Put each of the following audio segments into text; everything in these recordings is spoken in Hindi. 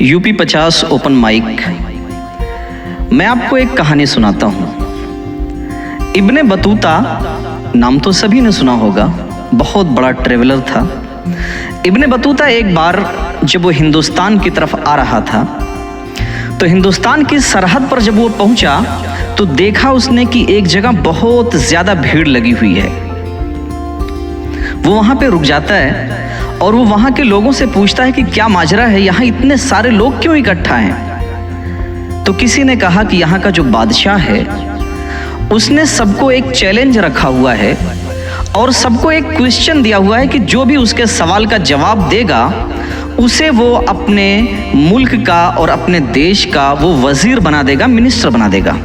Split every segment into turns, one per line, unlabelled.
UP 50 open mic. मैं आपको एक कहानी सुनाता हूँ। इब्ने बतूता नाम तो सभी ने सुना होगा, बहुत बड़ा ट्रेवलर था। इब्ने बतूता एक बार जब वो हिंदुस्तान की तरफ आ रहा था तो हिंदुस्तान की सरहद पर जब वो पहुंचा तो देखा उसने कि एक जगह बहुत ज्यादा भीड़ लगी हुई है। वो वहां पे रुक जाता है और वो वहां के लोगों से पूछता है कि क्या माजरा है, यहाँ इतने सारे लोग क्यों इकट्ठा हैं। तो किसी ने कहा कि यहाँ का जो बादशाह है उसने सबको एक चैलेंज रखा हुआ है और सबको एक क्वेश्चन दिया हुआ है कि जो भी उसके सवाल का जवाब देगा उसे वो अपने मुल्क का और अपने देश का वो वजीर बना देगा, मिनिस्टर बना देगा।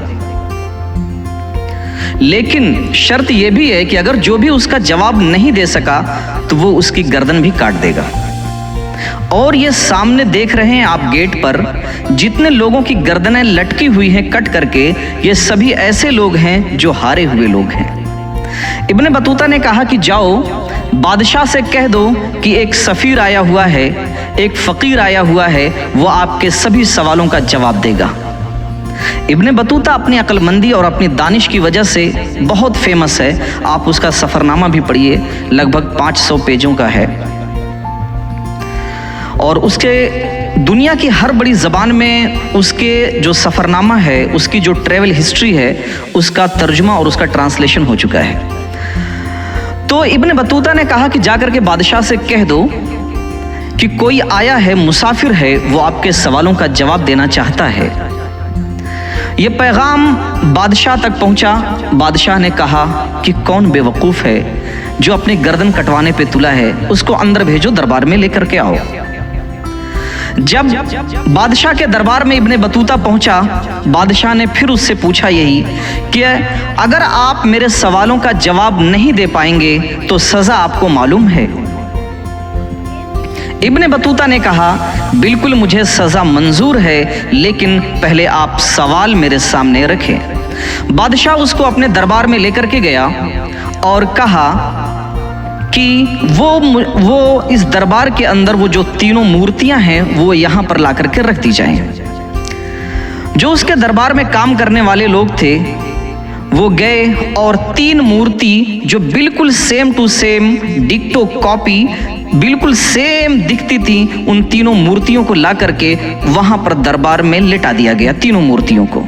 लेकिन शर्त यह भी है कि अगर जो भी उसका जवाब नहीं दे सका तो वो उसकी गर्दन भी काट देगा। और ये सामने देख रहे हैं आप गेट पर जितने लोगों की गर्दनें लटकी हुई हैं कट करके, ये सभी ऐसे लोग हैं जो हारे हुए लोग हैं। इब्ने बतूता ने कहा कि जाओ बादशाह से कह दो कि एक सफीर आया हुआ है, एक फकीर आया हुआ है, वो आपके सभी सवालों का जवाब देगा। इब्ने बतूता अपनी अक्लमंदी और अपनी दानिश की वजह से बहुत फेमस है। आप उसका सफ़रनामा भी पढ़िए, लगभग 500 पेजों का है और उसके दुनिया की हर बड़ी ज़बान में उसके जो सफ़रनामा है, उसकी जो ट्रैवल हिस्ट्री है, उसका तर्जुमा और उसका ट्रांसलेशन हो चुका है। तो इब्ने बतूता ने कहा कि जाकर के बादशाह से कह दो कि कोई आया है, मुसाफिर है, वो आपके सवालों का जवाब देना चाहता है। ये पैगाम बादशाह तक पहुंचा। बादशाह ने कहा कि कौन बेवकूफ़ है जो अपनी गर्दन कटवाने पे तुला है, उसको अंदर भेजो, दरबार में लेकर के आओ। जब बादशाह के दरबार में इब्ने बतूता पहुंचा, बादशाह ने फिर उससे पूछा यही कि अगर आप मेरे सवालों का जवाब नहीं दे पाएंगे तो सज़ा आपको मालूम है। इब्ने बतूता ने कहा बिल्कुल मुझे सज़ा मंजूर है, लेकिन पहले आप सवाल मेरे सामने रखें। बादशाह उसको अपने दरबार में लेकर के गया और कहा कि वो इस दरबार के अंदर वो जो तीनों मूर्तियां हैं वो यहाँ पर ला करके रख दी जाएं। जो उसके दरबार में काम करने वाले लोग थे वो गए और 3 मूर्ति जो बिल्कुल सेम टू सेम डिक्टो कॉपी बिल्कुल सेम दिखती थी, उन तीनों मूर्तियों को ला करके वहां पर दरबार में लिटा दिया गया, तीनों मूर्तियों को।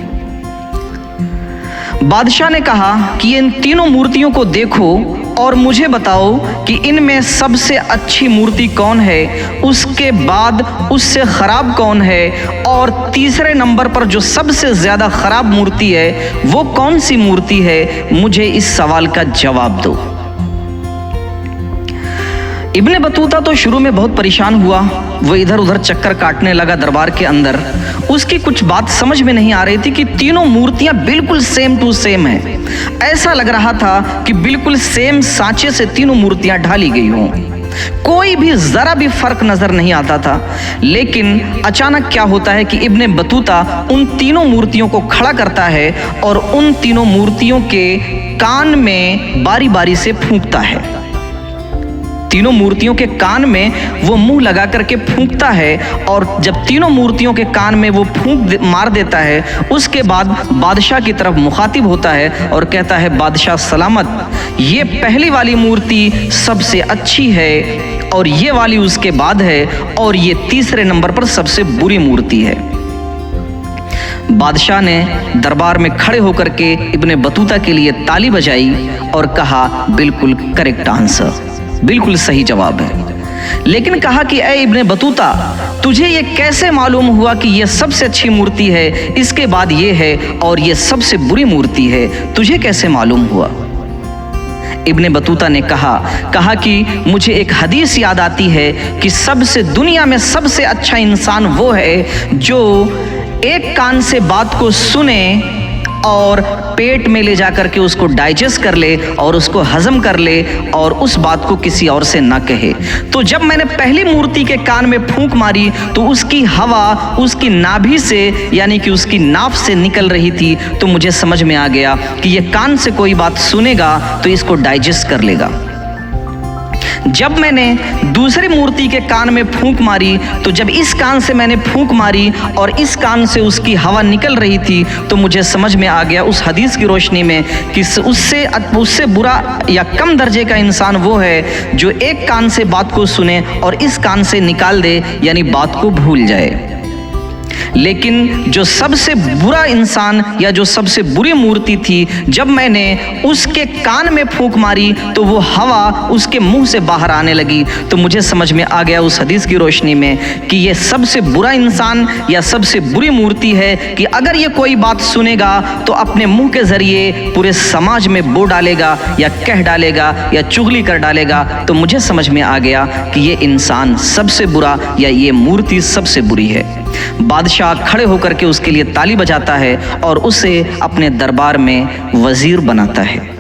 बादशाह ने कहा कि इन तीनों मूर्तियों को देखो और मुझे बताओ कि इनमें सबसे अच्छी मूर्ति कौन है, उसके बाद उससे खराब कौन है, और तीसरे नंबर पर जो सबसे ज्यादा खराब मूर्ति है वो कौन सी मूर्ति है। मुझे इस सवाल का जवाब दो। इब्ने बतूता तो शुरू में बहुत परेशान हुआ, वो इधर उधर चक्कर काटने लगा दरबार के अंदर। उसकी कुछ बात समझ में नहीं आ रही थी कि तीनों मूर्तियां बिल्कुल सेम टू सेम हैं। ऐसा लग रहा था कि बिल्कुल सेम सांचे से तीनों मूर्तियां ढाली गई हों, कोई भी जरा भी फर्क नजर नहीं आता था। लेकिन अचानक क्या होता है कि इब्ने बतूता उन तीनों मूर्तियों को खड़ा करता है और उन तीनों मूर्तियों के कान में बारी बारी से फूंकता है। तीनों मूर्तियों के कान में वो मुंह लगा करके फूंकता है और जब तीनों मूर्तियों के कान में वो फूंक मार देता है, उसके बाद बादशाह की तरफ मुखातिब होता है और कहता है बादशाह सलामत, ये पहली वाली मूर्ति सबसे अच्छी है और ये वाली उसके बाद है और ये तीसरे नंबर पर सबसे बुरी मूर्ति है। बादशाह ने दरबार में खड़े होकर के इब्ने बतूता के लिए ताली बजाई और कहा बिल्कुल करेक्ट आंसर, बिल्कुल सही जवाब है। लेकिन कहा कि ऐ इब्ने बतूता, तुझे ये कैसे मालूम हुआ कि ये सबसे अच्छी मूर्ति है, इसके बाद ये है और ये सबसे बुरी मूर्ति है, तुझे कैसे मालूम हुआ। इब्ने बतूता ने कहा कि मुझे एक हदीस याद आती है कि सबसे दुनिया में सबसे अच्छा इंसान वो है जो एक कान से बात को सुने और पेट में ले जाकर के उसको डाइजेस्ट कर ले और उसको हजम कर ले और उस बात को किसी और से ना कहे। तो जब मैंने पहली मूर्ति के कान में फूंक मारी तो उसकी हवा उसकी नाभि से यानी कि उसकी नाभ से निकल रही थी, तो मुझे समझ में आ गया कि ये कान से कोई बात सुनेगा तो इसको डाइजेस्ट कर लेगा। जब मैंने दूसरी मूर्ति के कान में फूंक मारी तो जब इस कान से मैंने फूंक मारी और इस कान से उसकी हवा निकल रही थी तो मुझे समझ में आ गया उस हदीस की रोशनी में कि उससे बुरा या कम दर्जे का इंसान वो है जो एक कान से बात को सुने और इस कान से निकाल दे, यानी बात को भूल जाए। लेकिन जो सबसे बुरा इंसान या जो सबसे बुरी मूर्ति थी, जब मैंने उसके कान में फूंक मारी तो वो हवा उसके मुंह से बाहर आने लगी। तो मुझे समझ में आ गया उस हदीस की रोशनी में कि ये सबसे बुरा इंसान या सबसे बुरी मूर्ति है कि अगर ये कोई बात सुनेगा तो अपने मुंह के जरिए पूरे समाज में बो डालेगा या कह डालेगा या चुगली कर डालेगा। तो मुझे समझ में आ गया कि ये इंसान सबसे बुरा या ये मूर्ति सबसे बुरी है। बादशाह खड़े होकर के उसके लिए ताली बजाता है और उसे अपने दरबार में वजीर बनाता है।